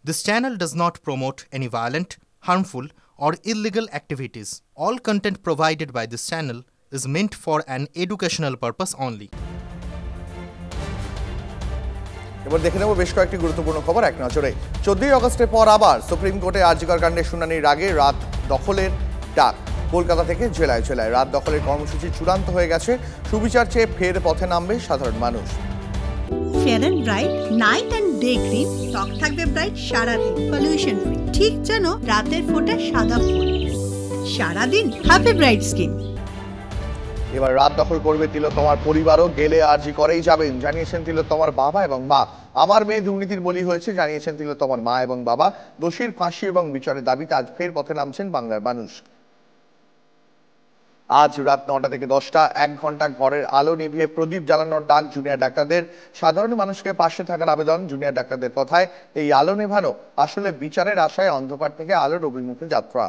This channel does not promote any violent, harmful, or illegal activities. All content provided by this channel is meant for an educational purpose only. এবার দেখে নেব বেশ কয়েকটি গুরুত্বপূর্ণ খবর এক নজরে। 14 আগস্টের পর আবার সুপ্রিম কোর্টে আরজিকর কাণ্ডের শুনানির আগে রাত দখলের ডাক। কলকাতা থেকে জেলায় জেলায় রাত দখলের কর্মসূচি চূড়ান্ত হয়ে গেছে। সুবিচার চেয়ে ফের পথে নামবে সাধারণ মানুষ। Fair and bright night and day cream ত্বক থাকবে ব্রাইট সারাদিন, পলিউশন ফ্রি, ঠিক যেন রাতের ফোঁটা সাদা ফুল। সারাদিন হ্যাপি ব্রাইট স্কিন। এবার রাত দখল করবে তিলোত্তমার পরিবারও, গেলে আরজি করেই যাবেন জানিয়েছেন তিলোত্তমার বাবা এবং মা। আমার মেয়ে দুর্নীতির বলি হয়েছে জানিয়েছেন তিলোত্তমার মা এবং বাবা। দোষীর ফাঁসি এবং বিচারের দাবিতে আজ ফের পথে নামছেন বাংলার মানুষ। আজ রাত 9টা থেকে 10টা 1 ঘন্টা ঘরের আলো নিভিয়ে প্রদীপ জ্বালানোর ডাক জুনিয়র ডাক্তারদের। সাধারণ মানুষকে পাশে থাকার আবেদন জুনিয়র ডাক্তারদের কথায়। এই আলো নেভানো আসলে বিচারের আশায় অন্ধকার থেকে আলোর অভিমুখে যাত্রা।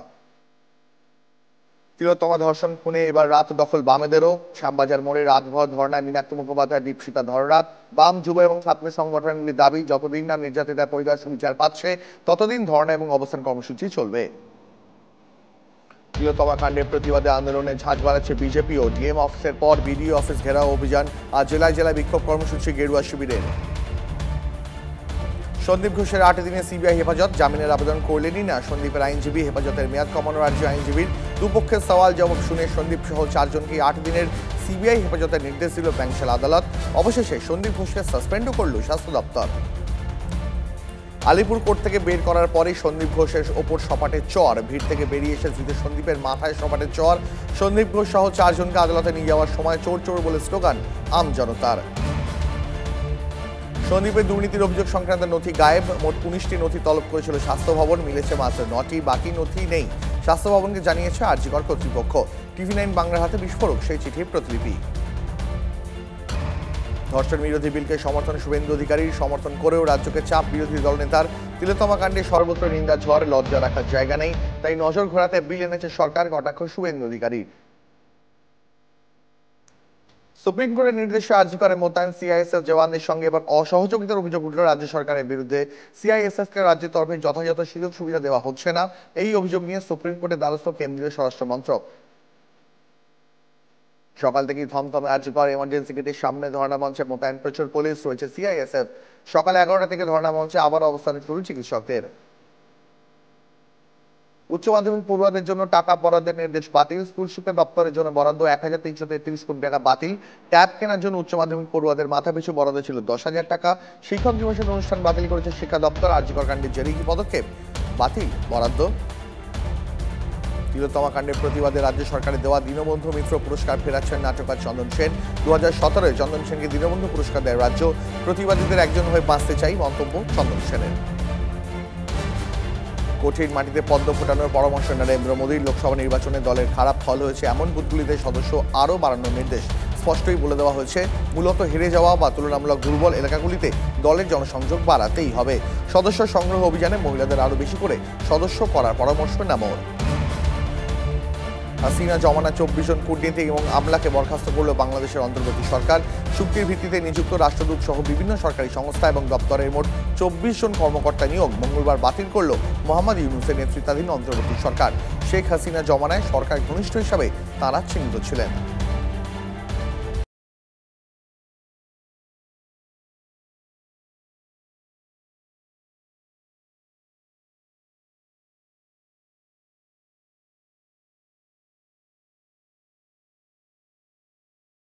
তিলোত্তমা ধর্ষণ খুনে এবার রাত দখল বামেদেরও। শ্যামবাজার মোড়ে রাতভর ধর্নায় মীনাক্ষী মুখোপাধ্যায়, দীপশিতা ধররাত। বাম, যুব এবং ছাত্র সংগঠনগুলির দাবি, যতদিন না নির্যাতিতার পরিবার বিচার পাচ্ছে ততদিন ধর্না এবং অবস্থান কর্মসূচি চলবে। তিলোত্তমা কাণ্ডের প্রতিবাদে আন্দোলনে ঝাঁজ বাড়াচ্ছে বিজেপি ও ডিএম অফিসের পর বিডিও অফিস ঘেরাও অভিযান। আজ জেলায় জেলায় বিক্ষোভ কর্মসূচি গেরুয়া শিবিরের। সন্দীপ ঘোষের 8 দিনে সিবিআই হেফাজত, জামিনের আবেদন করলেনই না সন্দীপের আইনজীবী। হেফাজতের মেয়াদ কমানোর আর্জি আইনজীবীর। দুপক্ষের সওয়াল জবাব শুনে সন্দীপ সহ 4 জনকে 8 দিনের সিবিআই হেফাজতের নির্দেশ দিল ব্যাংশাল আদালত। অবশেষে সন্দীপ ঘোষকে সাসপেন্ডও করল স্বাস্থ্য দপ্তর। আলিপুর কোর্ট থেকে বের করার পরেই সন্দীপ ঘোষের ওপর সপাটের চর। ভিড় থেকে বেরিয়ে এসে ধৃত সন্দীপের মাথায় সপাটের চর। সন্দীপ ঘোষ সহ 4 জনকে আদালতে নিয়ে যাওয়ার সময় চোর চোর বলে স্লোগান আম জনতার। সন্দীপের দুর্নীতির অভিযোগ সংক্রান্ত নথি গায়েব। মোট 19টি নথি তলব করেছিল স্বাস্থ্য ভবন, মিলেছে মাত্র 9টি, বাকি নথি নেই। স্বাস্থ্য ভবনকে জানিয়েছে আরজিকর কর্তৃপক্ষ। টিভি9 বাংলার হাতে বিস্ফোরক সেই চিঠির প্রতিলিপি। ধর্ষণ বিরোধী বিলকে সমর্থন শুভেন্দু অধিকারীর। সমর্থন করেও রাজ্যকে চাপ বিরোধী দলনেতার। তিলোত্তমা কাণ্ডে সর্বত্র নিন্দা ঝড়, লজ্জা রাখার জায়গা নেই, তাই নজর ঘোরাতে বিল এনেছে সরকার, কটাক্ষ শুভেন্দু অধিকারীর। সুপ্রিম কোর্টের নির্দেশে আরজিকরে মোতায়েন সিআইএসএফ জওয়ানদের সঙ্গে এবার অসহযোগিতার অভিযোগ উঠল রাজ্য সরকারের বিরুদ্ধে। সিআইএসএফ কে রাজ্যের তরফে যথাযথ সুযোগ সুবিধা দেওয়া হচ্ছে না, এই অভিযোগ নিয়ে সুপ্রিম কোর্টে দ্বারস্থ কেন্দ্রীয় স্বরাষ্ট্র মন্ত্রক। সকাল থেকেই থমথমে আরজিকর এমার্জেন্সি গেটের সামনে ধর্ণা মঞ্চে মোতায়েন প্রচুর পুলিশ, রয়েছে সিআইএসএফ। সকাল 11টা থেকে ধর্ণা মঞ্চে আবার অবস্থান শুরু চিকিৎসকদের। উচ্চ মাধ্যমিক পড়ুয়াদের জন্য টাকা বরাদ্দের নির্দেশ বাতিল। স্কুল শিক্ষা দপ্তরের জন্য বরাদ্দ 1333 কোটি টাকা বাতিল। ট্যাব কেনার জন্য উচ্চ মাধ্যমিক পড়ুয়াদের মাথাপিছু বরাদ্দ ছিল 10,000 টাকা। শিক্ষক দিবসের অনুষ্ঠান বাতিল করেছে শিক্ষা দপ্তর। আরজিকর কাণ্ডের জেরে কি পদক্ষেপ? বাতিল বরাদ্দ। তিলোত্তমা কাণ্ডের প্রতিবাদে রাজ্য সরকারের দেওয়া দীনবন্ধু মিত্র পুরস্কার ফেরাচ্ছেন নাট্যকার চন্দন সেন। 2017-এ চন্দন সেনকে দীনবন্ধু পুরস্কার দেয় রাজ্য। প্রতিবাদীদের একজন হয়ে বাঁচতে চাই, মন্তব্য চন্দন সেনের। কঠিন মাটিতে পদ্ম ফোটানোর পরামর্শ নরেন্দ্র মোদীর। লোকসভা নির্বাচনে দলের খারাপ ফল হয়েছে এমন বুথগুলিতে সদস্য আরও বাড়ানোর নির্দেশ। স্পষ্টই বলে দেওয়া হয়েছে, মূলত হেরে যাওয়া বা তুলনামূলক দুর্বল এলাকাগুলিতে দলের জনসংযোগ বাড়াতেই হবে। সদস্য সংগ্রহ অভিযানে মহিলাদের আরও বেশি করে সদস্য করার পরামর্শ নামর। হাসিনা জমানা 24 জন কূটনীতিক এবং আমলাকে বরখাস্ত করল বাংলাদেশের অন্তর্বর্তী সরকার। চুক্তির ভিত্তিতে নিযুক্ত রাষ্ট্রদূত সহ বিভিন্ন সরকারি সংস্থা এবং দপ্তরের মোট 24 জন কর্মকর্তা নিয়োগ মঙ্গলবার বাতিল করল মোহাম্মদ ইউনূসের নেতৃত্বাধীন অন্তর্বর্তী সরকার। শেখ হাসিনা জমানায় সরকার ঘনিষ্ঠ হিসাবে তাঁরা চিহ্নিত ছিলেন।